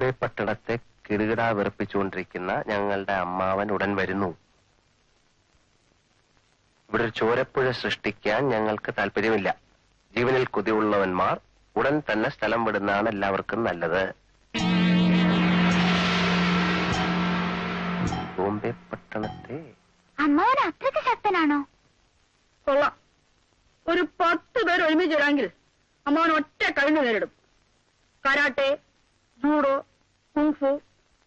ബോംബെ പട്ടണത്തെ കിടുകിടാ വിറപ്പിച്ചുകൊണ്ടിരിക്കുന്ന ഞങ്ങളുടെ അമ്മാവൻ ഉടൻ വരുന്നു. ഇവിടെ ഒരു ചോരപ്പുഴ സൃഷ്ടിക്കാൻ ഞങ്ങൾക്ക് താല്പര്യമില്ല. ജീവനിൽ കൊതിയുള്ളവന്മാർ ഉടൻ തന്നെ സ്ഥലം വിടുന്നതാണ് എല്ലാവർക്കും നല്ലത്. ബോംബെ പട്ടണത്തെ അമ്മാവൻ അത്രയ്ക്ക് ശക്തനാണോ? കൊള്ളാം. ഒരു 10 പേര് ഒരുമിച്ച് വരാമെങ്കിൽ അമ്മാവൻ ഒറ്റ കഴിഞ്ഞു നേരിടും. Karate, judo, kung fu,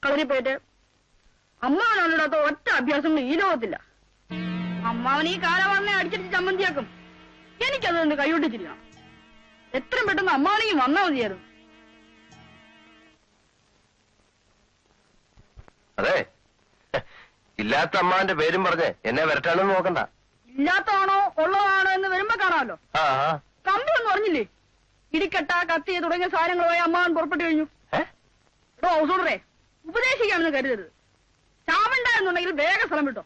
Kalaripayattu. അമ്മാവനല്ലാത്ത ഒറ്റ അഭ്യാസങ്ങൾ ഈ ലോകത്തില്ല. അമ്മാവൻ ഈ കാലവണ്ണെ അടിച്ചിട്ട് ചമ്മന്തിയാക്കും. എനിക്കത് ഒന്ന് കൈവിട്ടിച്ചിരിക്കണം. എത്രയും പെട്ടെന്ന് അമ്മാവനെയും വന്നാൽ മതിയായിരുന്നു. അതെ, ഇല്ലാത്ത അമ്മാവന്റെ പേരും പറഞ്ഞ് എന്നെ വരട്ടാണെന്ന് നോക്കണ്ട. ഇല്ലാത്തതാണോ ഉള്ളതാണോ എന്ന് വരുമ്പോ കാണാമല്ലോ. കമ്പി ഒന്നും പറഞ്ഞില്ലേ? ഇടിക്കട്ട, കത്തി തുടങ്ങിയ സാധനങ്ങളുമായി അമ്മാവൻ പുറപ്പെട്ടു കഴിഞ്ഞു. എടോ ഹൗസ് ഓണറേ, ഉപദേശിക്കാണെന്ന് കരുതരുത്. ചാവണ്ട എന്നുണ്ടെങ്കിൽ വേഗം സ്ഥലം വിട്ടോ.